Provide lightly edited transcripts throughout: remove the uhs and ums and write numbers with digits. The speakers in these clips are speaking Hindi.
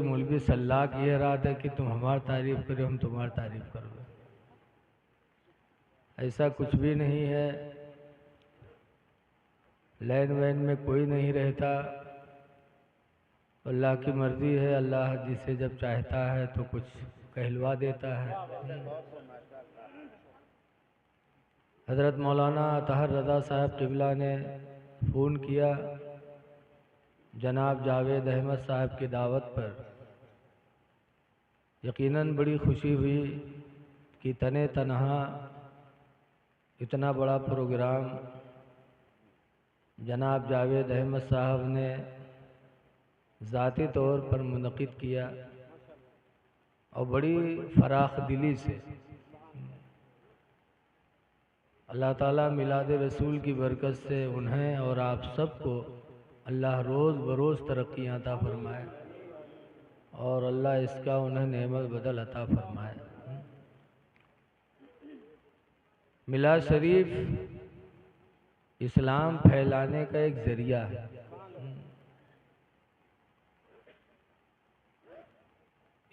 मौलवी सल्लाक ये रहा था कि तुम हमारी तारीफ़ करो, हम तुम्हारी तारीफ़ करो। ऐसा कुछ भी नहीं है। लाइन वैन में कोई नहीं रहता। अल्लाह की मर्ज़ी है, अल्लाह जिसे जब चाहता है तो कुछ कहलवा देता है। हज़रत मौलाना तहर रज़ा साहब क़िबला ने फ़ोन किया जनाब जावेद अहमद साहब की दावत पर। यकीनन बड़ी खुशी हुई कि तने तनहा इतना बड़ा प्रोग्राम जनाब जावेद अहमद साहब ने ज़ाती तौर पर मुनक़िद किया और बड़ी फ़राख दिली से। अल्लाह ताला मिलाद रसूल की बरकत से उन्हें और आप सबको अल्लाह रोज़ बरोज़ तरक्कियाँ अता फरमाए और अल्लाह इसका उन्हें नेमत बदल अता फरमाए। मिलाद शरीफ इस्लाम फैलाने का एक ज़रिया है।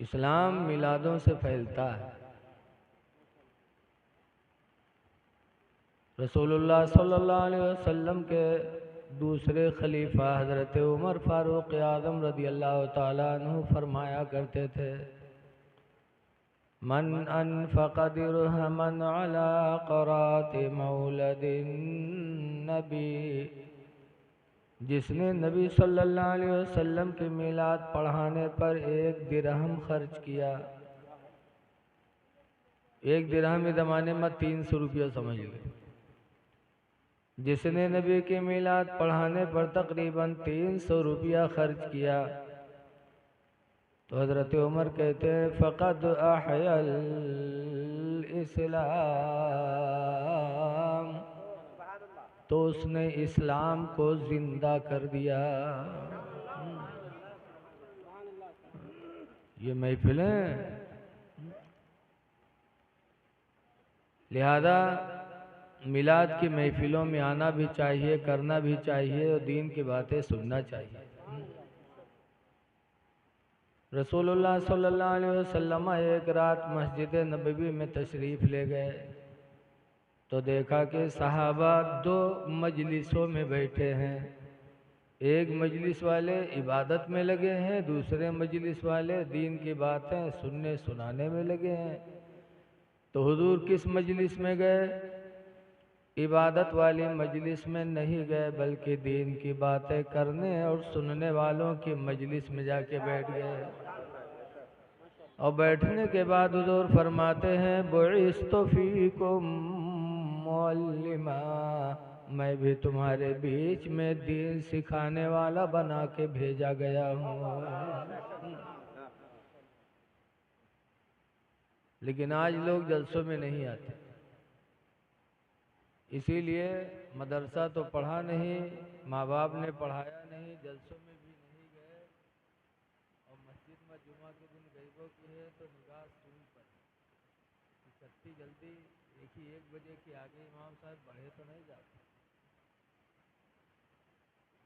इस्लाम मिलादों से फैलता है। रसूलुल्लाह सल्लल्लाहु अलैहि वसल्लम के दूसरे खलीफा हज़रत उमर फ़ारूक आज़म रज़ी अल्लाह ताला अन्हु फरमाया करते थे, मन अनफ़क़ दिरहमन अला क़राति मौलदिन नबी, जिसने नबी सल्लल्लाहु अलैहि वसल्लम की मिलाद पढ़ाने पर 1 दिरहम खर्च किया। 1 दिरहम इस ज़माने में 300 रुपया समझ लो। जिसने नबी की मिलाद पढ़ाने पर तकरीबन 300 रुपया खर्च किया तो हज़रत उमर कहते हैं फ़क़द अहयल इस्लाम, तो उसने इस्लाम को जिंदा कर दिया। ये महफिलें, लिहाजा मिलाद की महफिलों में आना भी चाहिए, करना भी चाहिए और दीन की बातें सुनना चाहिए। रसूलुल्लाह सल्लल्लाहु अलैहि वसल्लम एक रात मस्जिद नबवी में तशरीफ़ ले गए तो देखा कि सहाबा 2 मजलिसों में बैठे हैं। एक मजलिस वाले इबादत में लगे हैं, दूसरे मजलिस वाले दीन की बातें सुनने सुनाने में लगे हैं। तो हुजूर किस मजलिस में गए? इबादत वाली मजलिस में नहीं गए, बल्कि दीन की बातें करने और सुनने वालों की मजलिस में जाके बैठ गए। और बैठने के बाद हुजूर फरमाते हैं बुइस्तु फीकुम मुअल्लिमा, मैं भी तुम्हारे बीच में दीन सिखाने वाला बना के भेजा गया हूँ। लेकिन आज लोग जलसों में नहीं आते, इसीलिए मदरसा तो पढ़ा नहीं, माँ बाप ने पढ़ाया नहीं, जलसों में भी नहीं गए और मस्जिद में जुमा के दिन गरीबों की है तो निगाह सुन पर छत्ती जल्दी एक 1 बजे के आगे इमाम साहब बढ़े तो नहीं जाते।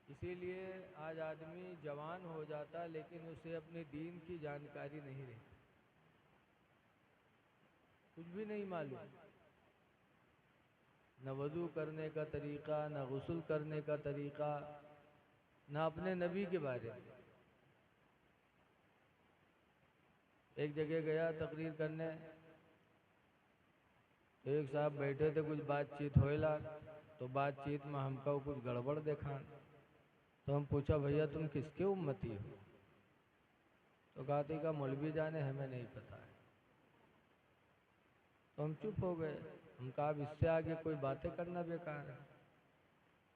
इसीलिए आज आदमी जवान हो जाता लेकिन उसे अपने दीन की जानकारी नहीं रहती, कुछ भी नहीं मालूम, न वज़ू करने का तरीक़ा, न गुस्ल करने का तरीक़ा, न अपने नबी के बारे में। एक जगह गया तकरीर करने, एक साहब बैठे थे, कुछ बातचीत होएला तो बातचीत में हमको कुछ गड़बड़ देखा तो हम पूछा भैया तुम किसके उम्मती हो? तो कहते का मौलवी जाने, हमें नहीं पता है। तो हम चुप हो गए। हम कहा अब इससे आगे कोई बातें करना बेकार है।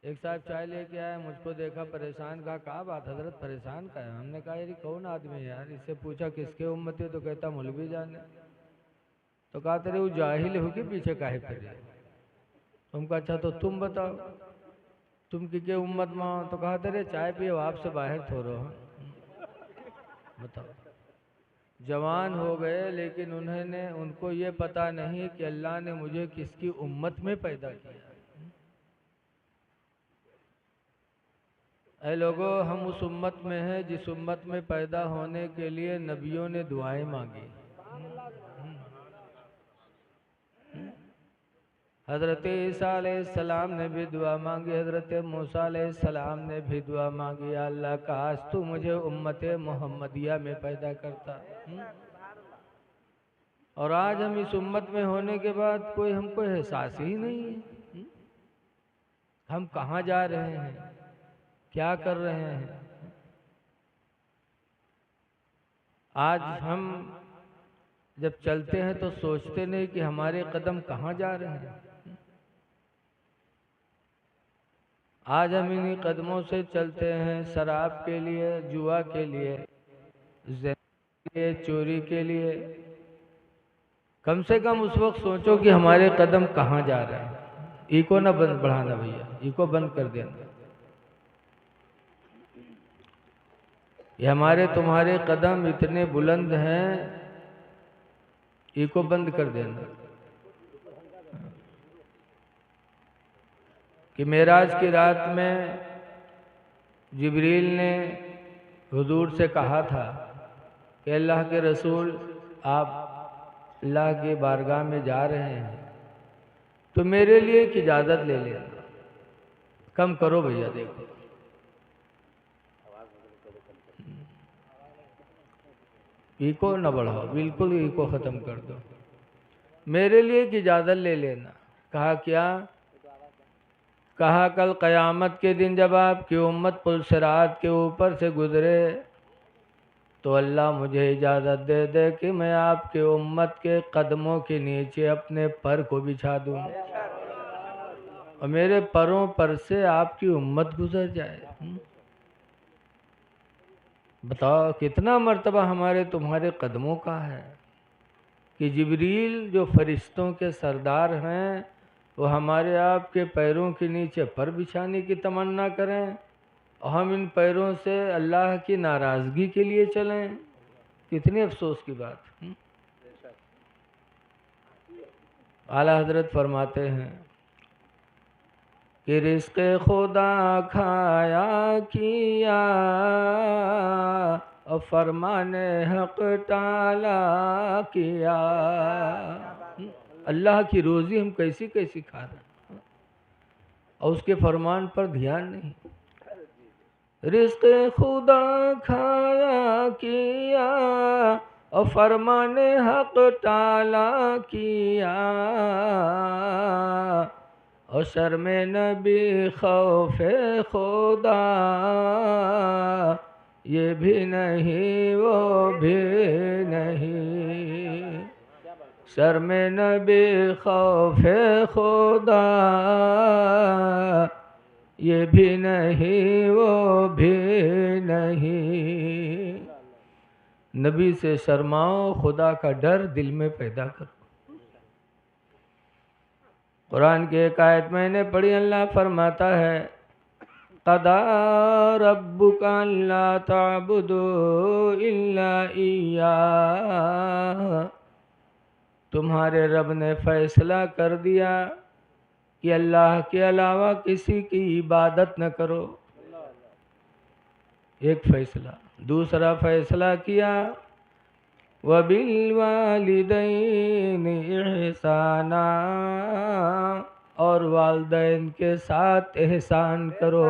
एक साहब चाय लेके आए, मुझको देखा परेशान, कहा बात हजरत परेशान का है? हमने कहा यार कौन आदमी है यार? इससे पूछा किसके उम्मती हो तो कहता मौलवी जाने। तो कहा तेरे वो जाहिल हो के पीछे काहे फिर रहे? तुम कहा अच्छा तो तुम बताओ तुम किसके उम्मत में हो? तो कहा तेरे चाय पिए आपसे बाहर थोड़ो हो। बताओ, जवान हो गए लेकिन उनको ये पता नहीं कि अल्लाह ने मुझे किसकी उम्मत में पैदा किया। ऐ लोगों, हम उस उम्मत में हैं जिस उम्मत में पैदा होने के लिए नबियों ने दुआएं मांगी। हज़रत ईसा अलैहिस्सलाम ने भी दुआ मांगी, हज़रत मूसा अलैहिस्सलाम ने भी दुआ मांगी, अल्लाह काश तू मुझे उम्मत मोहम्मदिया में पैदा करता। और आज हम इस उम्मत में होने के बाद कोई हमको एहसास ही नहीं है। हम कहाँ जा रहे हैं, क्या कर रहे हैं। आज हम जब चलते हैं तो सोचते नहीं कि हमारे कदम कहाँ जा रहे हैं। आज हम इन्हीं कदमों से चलते हैं, शराब के लिए, जुआ के लिए, ज़िना के लिए, चोरी के लिए। कम से कम उस वक्त सोचो कि हमारे कदम कहाँ जा रहे हैं। इको ना बंद बढ़ाना भैया, इको बंद कर देना। ये हमारे तुम्हारे कदम इतने बुलंद हैं, इको बंद कर देना। कि मेराज की रात में जिब्रील ने हुजूर से कहा था कि अल्लाह के रसूल, आप अल्लाह की बारगाह में जा रहे हैं तो मेरे लिए एक इजाज़त ले लेना। कम करो भैया, देखो इको न बढ़ाओ, बिल्कुल इको ख़त्म कर दो। मेरे लिए एक इजाज़त ले लेना। कहा क्या? कहा कल क़यामत के दिन जब आपकी उम्मत पुल सिरात के ऊपर से गुजरे तो अल्लाह मुझे इजाज़त दे दे कि मैं आपके उम्मत के कदमों के नीचे अपने पर को बिछा दूँ और मेरे परों पर से आपकी उम्मत गुजर जाए। बताओ कितना मर्तबा हमारे तुम्हारे कदमों का है कि जिब्रील जो फरिश्तों के सरदार हैं वो हमारे आपके पैरों के नीचे पर बिछाने की तमन्ना करें और हम इन पैरों से अल्लाह की नाराज़गी के लिए चलें। कितनी अफसोस की बात। आला हजरत फरमाते हैं कि रिज़्क़े खुदा खाया किया और फरमाने हक ताला किया। अल्लाह की रोज़ी हम कैसी कैसी खा रहे हैं और उसके फरमान पर ध्यान नहीं। रिज़्क़े खुदा खाया किया और फरमाने हक ताला किया और शर्मे नबी खौफे खुदा ये भी नहीं वो भी नहीं। शर्मे नबी खौफे खुदा ये भी नहीं वो भी नहीं। नबी से शर्माओ, खुदा का डर दिल में पैदा करो। कुरान की एक आयत मैंने पढ़ी, अल्लाह फरमाता है क़दा रब्बुका अल्ला ताबुदू इल्ला इय्याह। तुम्हारे रब ने फैसला कर दिया कि अल्लाह के अलावा किसी की इबादत न करो। एक फैसला। दूसरा फैसला किया वबिल वालिदैनि इहसाना, और वालिदैन के साथ एहसान करो।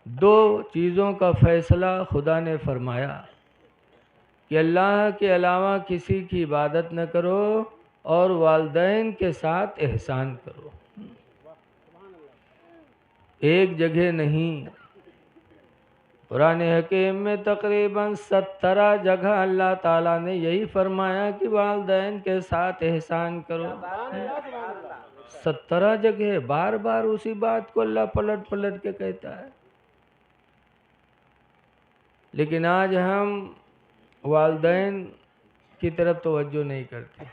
दो चीज़ों का फैसला खुदा ने फरमाया कि अल्लाह के अलावा किसी की इबादत न करो और वालिदैन के साथ एहसान करो। एक जगह नहीं, कुरान हकीम में तकरीबन 17 जगह अल्लाह ताला ने यही फरमाया कि वालिदैन के साथ एहसान करो। 17 जगह बार बार उसी बात को अल्लाह पलट पलट के कहता है। लेकिन आज हम वालिदैन की तरफ तवज्जो नहीं करते,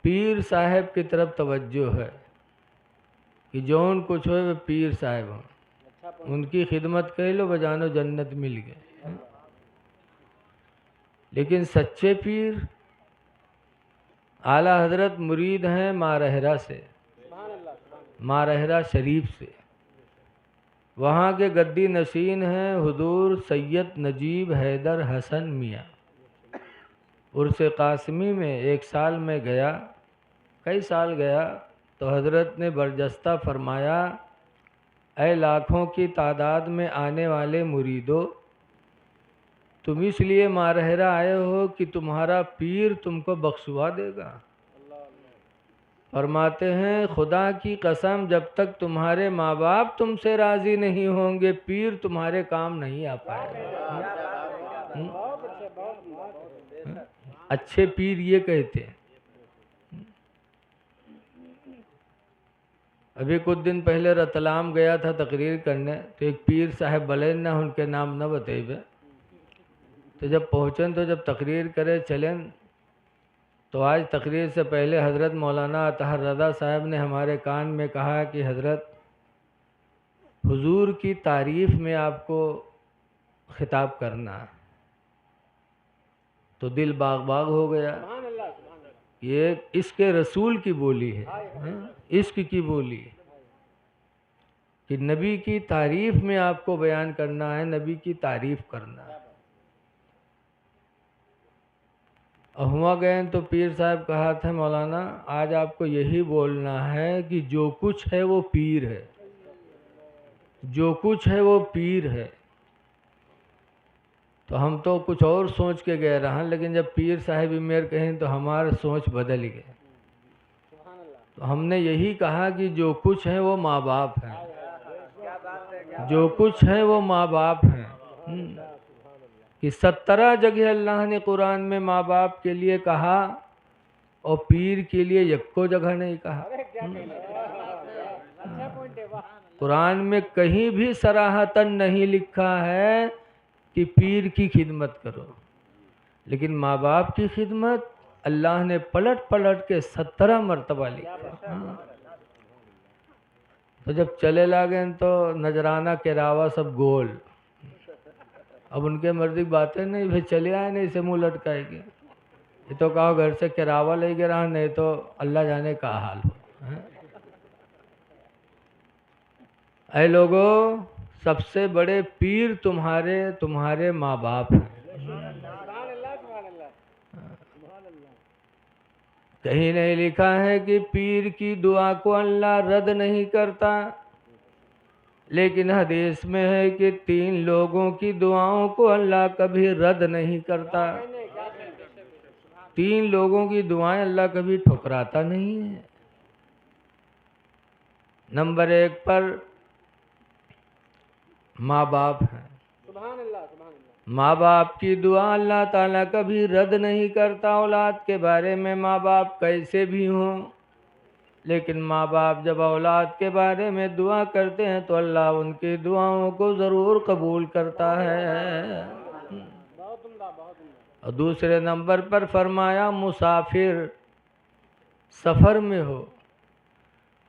पीर साहब की तरफ तवज्जो है कि जौन कुछ हो वे पीर साहब हों, उनकी खिदमत कर लो, बजानो जन्नत मिल गए। लेकिन सच्चे पीर आला हजरत मुरीद हैं माँ रहरा से। मारहरा शरीफ से। वहाँ के गद्दी नशीन हैं हुजूर सैयद नजीब हैदर हसन मियाँ। उर्स कासमी में एक साल में गया, कई साल गया, तो हज़रत ने बरजस्ता फरमाया, ऐ लाखों की तादाद में आने वाले मुरीदों, तुम इसलिए मारहरा आए हो कि तुम्हारा पीर तुमको बख्शवा देगा। फरमाते हैं, खुदा की कसम, जब तक तुम्हारे माँ बाप तुमसे राज़ी नहीं होंगे, पीर तुम्हारे काम नहीं आ पाएगा। अच्छे पीर ये कहते हैं। अभी कुछ दिन पहले रतलाम गया था तकरीर करने, तो एक पीर साहब भले ना उनके नाम न बतेबे, तो जब पहुँचन तो जब तकरीर करे चलें, तो आज तकरीर से पहले हज़रत मौलाना अतहर रज़ा साहब ने हमारे कान में कहा कि हज़रत, हुजूर की तारीफ़ में आपको खिताब करना, तो दिल बाग बाग हो गया। ये इश्क़ रसूल की बोली है, इश्क़ की बोली कि नबी की तारीफ़ में आपको बयान करना है, नबी की तारीफ़ करना है। हुआ गए तो पीर साहब कहा था, मौलाना आज आपको यही बोलना है कि जो कुछ है वो पीर है, जो कुछ है वो पीर है। तो हम तो कुछ और सोच के गए रहा, लेकिन जब पीर साहब मेर कहें तो हमारा सोच बदल गए। तो हमने यही कहा कि जो कुछ है वो माँ बाप हैं, जो कुछ है वो माँ बाप हैं। कि 17 जगह अल्लाह ने कुरान में माँ बाप के लिए कहा और पीर के लिए यक्को जगह नहीं कहा। कुरान में कहीं भी सराहतन नहीं लिखा है कि पीर की खिदमत करो, लेकिन माँ बाप की खिदमत अल्लाह ने पलट पलट के 17 मरतबा लिखा। तो जब चले लागे तो नजराना केरावा सब गोल। अब उनके मर्जी की बातें नहीं, भाई चले आए नहीं से मुँह लटकाएंगे। ये तो कहो घर से केरावा ले गए रहा, नहीं तो अल्लाह जाने का हाल हो। ऐ लोगों, सबसे बड़े पीर तुम्हारे माँ बाप हैं। कहीं नहीं लिखा है कि पीर की दुआ को अल्लाह रद्द नहीं करता, लेकिन हदीस में है कि 3 लोगों की दुआओं को अल्लाह कभी रद्द नहीं करता। 3 लोगों की दुआएं अल्लाह कभी ठुकराता नहीं है। नंबर 1 पर माँ बाप हैं। माँ बाप की दुआ अल्लाह ताला कभी रद्द नहीं करता। औलाद के बारे में माँ बाप कैसे भी हों, लेकिन माँ बाप जब औलाद के बारे में दुआ करते हैं तो अल्लाह उनकी दुआओं को ज़रूर कबूल करता है। और दूसरे नंबर पर फरमाया, मुसाफिर सफ़र में हो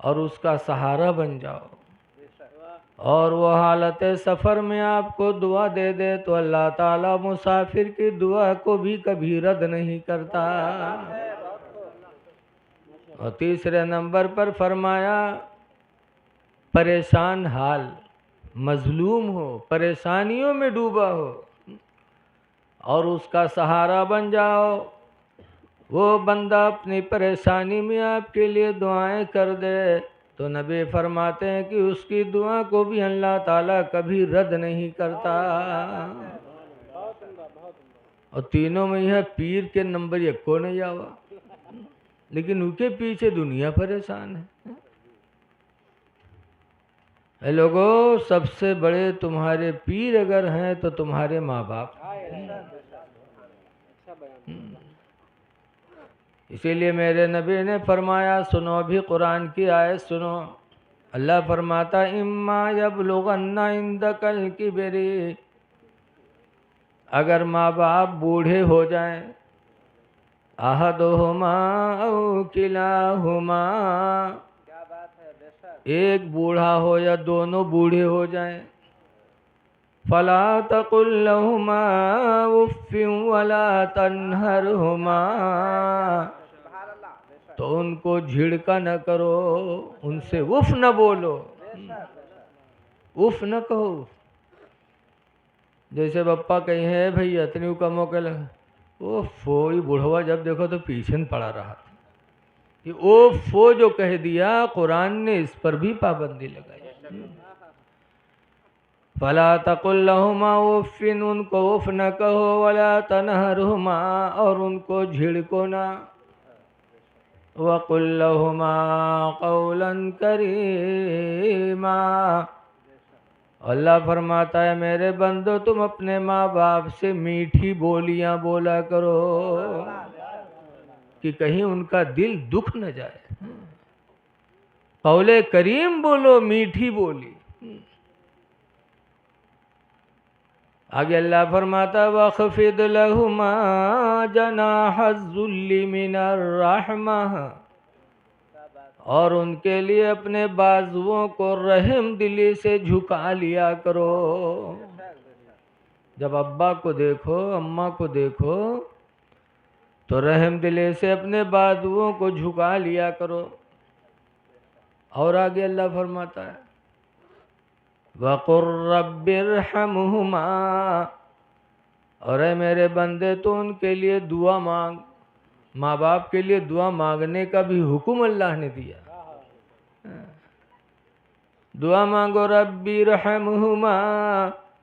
और उसका सहारा बन जाओ, और वो हालत सफ़र में आपको दुआ दे दे तो अल्लाह ताला मुसाफिर की दुआ को भी कभी रद्द नहीं करता। और तीसरे नंबर पर फरमाया, परेशान हाल, मजलूम हो, परेशानियों में डूबा हो और उसका सहारा बन जाओ, वो बंदा अपनी परेशानी में आपके लिए दुआएं कर दे, तो नबी फरमाते हैं कि उसकी दुआ को भी अल्लाह ताला कभी रद्द नहीं करता। और तीनों में यह पीर के नंबर 1 को नहीं आवा, लेकिन उनके पीछे दुनिया परेशान है। लोगों, सबसे बड़े तुम्हारे पीर अगर हैं तो तुम्हारे माँ बाप। इसीलिए मेरे नबी ने फरमाया, सुनो अभी कुरान की आयत सुनो। अल्लाह फरमाता, इम्मा यबलुगन्ना इंदकल किबरी, अगर माँ बाप बूढ़े हो जाएं, अहदुहुमा औ किलाहुमा, एक बूढ़ा हो या दोनों बूढ़े हो जाएं, फला तकुल लहुमा उफ्फिन वला तन्हरहुमा, तो तो उनको झिड़का न करो, उनसे उफ न बोलो, उफ न कहो। जैसे पप्पा कहीं है भैया इतनी का मौके लगा, ओ फोई बुढ़वा जब देखो तो पीछे न पड़ा रहा था। कि ओ फो जो कह दिया, कुरान ने इस पर भी पाबंदी लगाई। फला तकुल्लहुमा उफ़्फ़िन, उनको उफ न कहो, वला तनहरुमा, और उनको झिड़को ना, वकुल्लहुमा कौलन करीमा। अल्लाह फरमाता है मेरे बंदो तुम अपने माँ बाप से मीठी बोलियां बोला करो कि कहीं उनका दिल दुख न जाए। कौले करीम बोलो, मीठी बोली। आगे अल्लाह फरमाता वख़फ़िद लहुमा जनाहज़्ज़ुल्लि मिनर रहमह, और उनके लिए अपने बाजुओं को रहम दिली से झुका लिया करो। जब अब्बा को देखो, अम्मा को देखो, तो रहम दिली से अपने बाजुओं को झुका लिया करो। और आगे अल्लाह फरमाता है वक़ुर रब्बिरहमुहुमा, और मेरे बंदे तो उनके लिए दुआ मांग। माँ बाप के लिए दुआ मांगने का भी हुक्म अल्लाह ने दिया। दुआ मांगो, रब्बी रहमुहुमा,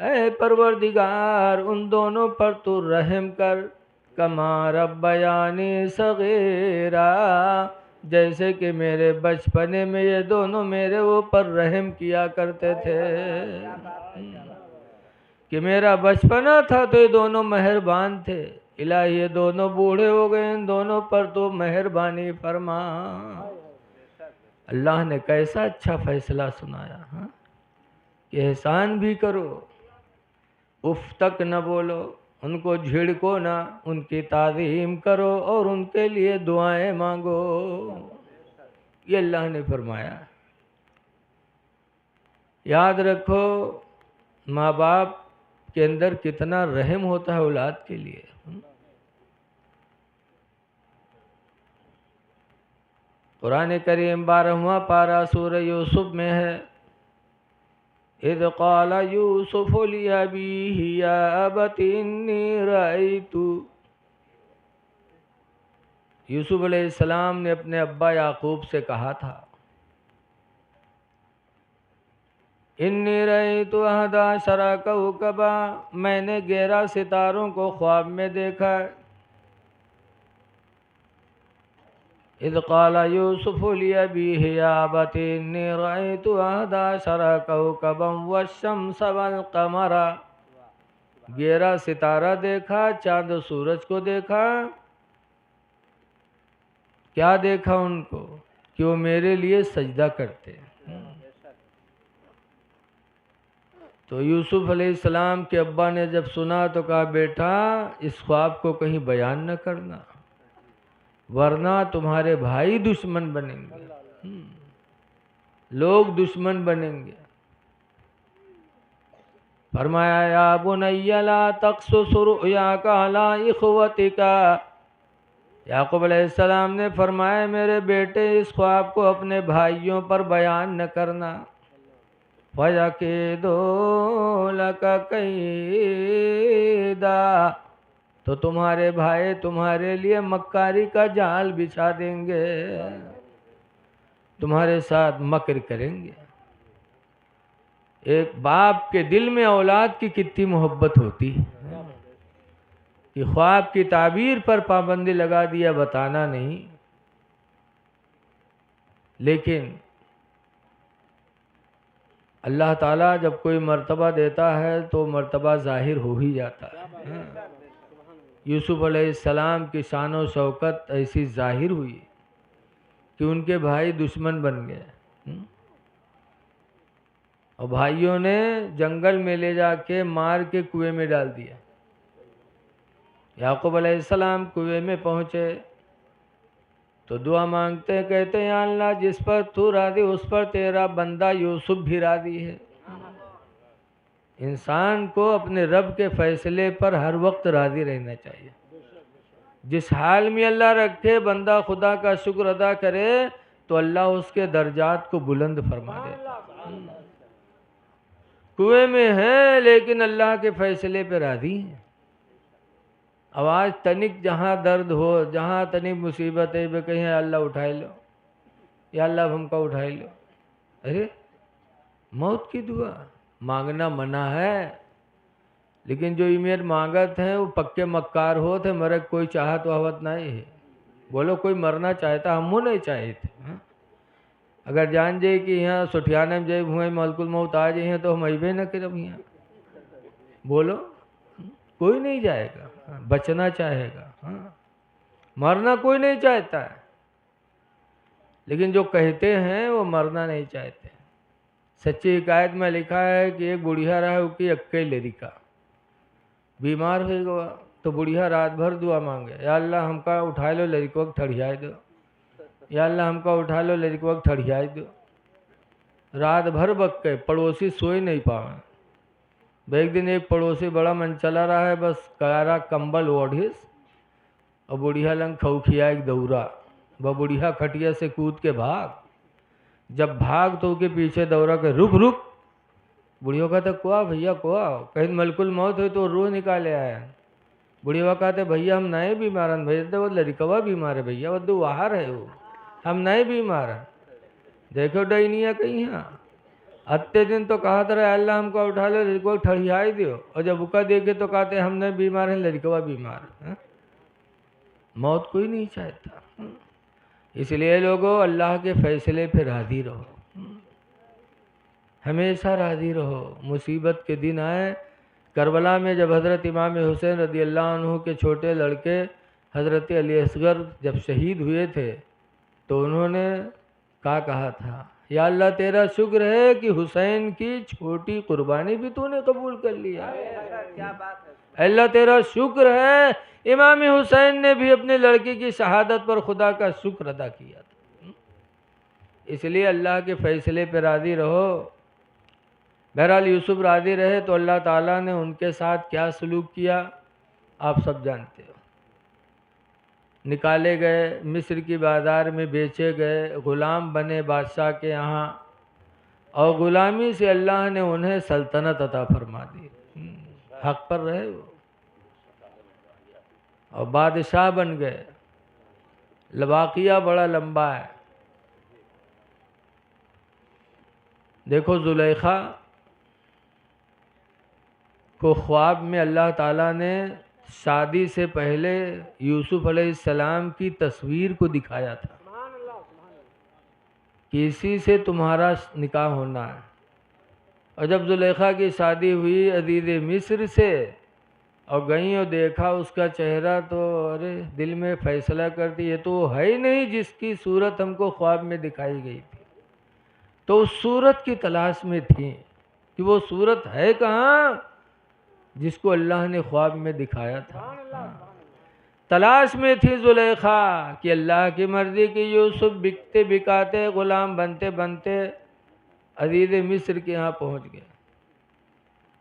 ऐ परवरदिगार उन दोनों पर तू रहम कर, कमा रब्बयानी सगीरा, जैसे कि मेरे बचपने में ये दोनों मेरे ऊपर रहम किया करते थे। कि मेरा बचपना था तो ये दोनों मेहरबान थे, इलाही ये दोनों बूढ़े हो गए, इन दोनों पर तो मेहरबानी फरमा। अल्लाह ने कैसा अच्छा फैसला सुनाया। हाँ, कि एहसान भी करो, उफ तक न बोलो, उनको झिड़को ना, उनकी ताज़ीम करो और उनके लिए दुआएं मांगो। ये अल्लाह ने फरमाया। याद रखो माँ बाप के अंदर कितना रहम होता है औलाद के लिए। कुरान करीम 12वां पारा सूरह यूसुफ में है, इज़ क़ाल यूसुफ़ लिअबीही या अबती इन्नी रअयतु। यूसुफ अलैहिस्सलाम ने अपने अब्बा याकूब से कहा था, इन्नी रअयतु अहदा अशरा कौकबा, मैंने 11 सितारों को ख्वाब में देखा। इज़ क़ाल यूसुफ़ लिअबीही या अबती इन्नी रअयतु अहदा अशरा कौकबन वश्शम्स वल-क़मर, 11 सितारा देखा, चाँद सूरज को देखा। क्या देखा उनको? कि वो मेरे लिए सजदा करते हैं। तो यूसुफ अलैहिस्सलाम के अब्बा ने जब सुना तो कहा, बेटा इस ख्वाब को कहीं बयान न करना, वरना तुम्हारे भाई दुश्मन बनेंगे, लोग दुश्मन बनेंगे। फरमाया या बुनय्या ला तक़्सुस रुअयाका अला इख़वतिका। याकूब अलैहिस्सलाम ने फरमाया मेरे बेटे इस ख्वाब को अपने भाइयों पर बयान न करना। फयकीदू लका कैदा, तो तुम्हारे भाई तुम्हारे लिए मक्कारी का जाल बिछा देंगे, तुम्हारे साथ मक्र करेंगे। एक बाप के दिल में औलाद की कितनी मोहब्बत होती है कि ख्वाब की ताबीर पर पाबंदी लगा दिया, बताना नहीं। लेकिन अल्लाह ताला जब कोई मर्तबा देता है तो मर्तबा ज़ाहिर हो ही जाता है। यूसुफ अलैहिस्सलाम की शान और शौकत ऐसी ज़ाहिर हुई कि उनके भाई दुश्मन बन गए और भाइयों ने जंगल में ले जाके मार के कुएं में डाल दिया। याकूब अलैहिस्सलाम कुएं में पहुँचे तो दुआ मांगते हैं, कहते हैं या अल्लाह जिस पर तू राज़ी उस पर तेरा बंदा यूसुफ भी राज़ी है। इंसान को अपने रब के फैसले पर हर वक्त राज़ी रहना चाहिए। जिस हाल में अल्लाह रखे बंदा खुदा का शुक्र अदा करे तो अल्लाह उसके दर्जात को बुलंद फरमा देता। कुएं में है लेकिन अल्लाह के फैसले पे राजी है। आवाज तनिक जहाँ दर्द हो, जहाँ तनिक मुसीबत है, वे कहीं अल्लाह उठाए लो, या अल्लाह हमको उठाए लो। अरे मौत की दुआ मांगना मना है, लेकिन जो इमेर मांगत हैं वो पक्के मक्कार होत है, मरे कोई चाहत वहवत नहीं है। बोलो कोई मरना चाहता, हमू नहीं चाहे थे। अगर जान जाए कि यहाँ सुठियाने में जय हुए मलकुल मौत आ जाए तो हम अबे न करब यहाँ। बोलो कोई नहीं जाएगा, बचना चाहेगा। मरना कोई नहीं चाहता है, लेकिन जो कहते हैं वो मरना नहीं चाहते। सच्ची हिकायत में लिखा है कि एक बुढ़िया रहा उसकी अक्के लड़का बीमार हो गया, तो बुढ़िया रात भर दुआ मांगे, या अल्लाह हमका उठा लो लड़को को ठड़ियाई दो, या अल्लाह हमका उठा लो लड़को को ठड़ियाई दो। रात भर बक के पड़ोसी सोई नहीं पाए। एक दिन एक पड़ोसी बड़ा मन चला रहा है, बस कारा कंबल ओढ़िस और बुढ़िया लंग खौखिया एक दौरा। वह बुढ़िया खटिया से कूद के भाग, जब भाग तो उसके पीछे दौड़ा के रुक रुक। बुढ़िया कहते कुआ भैया कुआ, कहीं मलकुल मौत हो तो रूह निकाले आया। बुढ़िया कहते भैया हम नए बीमार हैं। भैया तो वो लड़कवा बीमार है भैया, वो दो बाहर है, वो हम नए बीमार हैं। देखो डैनिया कहीं यहाँ अत्ते दिन तो कहा था अल्लाह हमको उठा लो लड़को ठड़ियाई दो, और जब उका देखे तो कहते हम नहीं बीमार हैं, लड़कवा बीमार है। मौत कोई नहीं चाहता। इसलिए लोगों अल्लाह के फैसले पे राजी रहो, हमेशा राजी रहो। मुसीबत के दिन आए, करबला में जब हज़रत इमाम हुसैन रदी अल्लाह अन्हु के छोटे लड़के हज़रत अली असगर जब शहीद हुए थे तो उन्होंने क्या कहा था, या अल्लाह तेरा शुक्र है कि हुसैन की छोटी कुर्बानी भी तूने कबूल कर लिया। क्या बात है, अल्लाह तेरा शुक्र है इमाम हुसैन ने भी अपने लड़के की शहादत पर खुदा का शुक्र अदा किया था। इसलिए अल्लाह के फैसले पर राजी रहो। बहरहाल यूसुफ राजी रहे तो अल्लाह ताला ने उनके साथ क्या सलूक किया आप सब जानते हो। निकाले गए, मिस्र की बाज़ार में बेचे गए, ग़ुलाम बने बादशाह के यहाँ, और ग़ुलामी से अल्लाह ने उन्हें सल्तनत अता फरमा दी। हक पर रहे वो और बादशाह बन गए। लबाकिया बड़ा लंबा है। देखो जुलेखा को ख्वाब में अल्लाह ताला ने शादी से पहले यूसुफ अलैहिस्सलाम की तस्वीर को दिखाया था कि इसी से तुम्हारा निकाह होना है। और जब जुलेखा की शादी हुई अजीज़ मिस्र से और गई और देखा उसका चेहरा, तो अरे दिल में फैसला करती ये तो है ही नहीं जिसकी सूरत हमको ख्वाब में दिखाई गई थी। तो उस सूरत की तलाश में थी कि वो सूरत है कहाँ जिसको अल्लाह ने ख्वाब में दिखाया था। तलाश में थी जुलेखा कि अल्लाह की मर्ज़ी की यूसुफ बिकते बिकाते ग़ुलाम बनते बनते अजीज़ मिस्र के यहाँ पहुँच गए।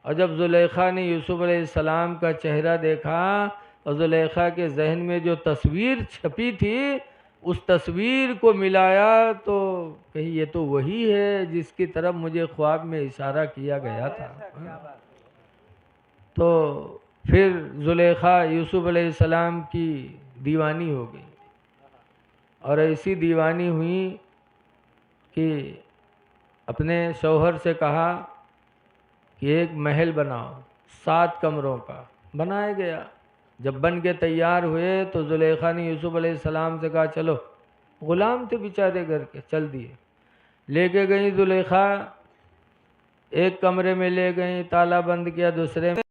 और जब जुलेखा ने यूसुफ अलैहिस्सलाम का चेहरा देखा और जुलेखा के जहन में जो तस्वीर छपी थी उस तस्वीर को मिलाया तो कही ये तो वही है जिसकी तरफ मुझे ख्वाब में इशारा किया गया था। तो फिर जुलेखा यूसुफ अलैहिस्सलाम की दीवानी हो गई, और ऐसी दीवानी हुई कि अपने शौहर से कहा कि एक महल बनाओ 7 कमरों का। बनाया गया। जब बन के तैयार हुए तो जुलेखा ने यूसुफ अलैहिस्सलाम से कहा चलो, ग़ुलाम थे बेचारे घर के, चल दिए। लेके गई जुलेखा, एक कमरे में ले गई, ताला बंद किया, दूसरे में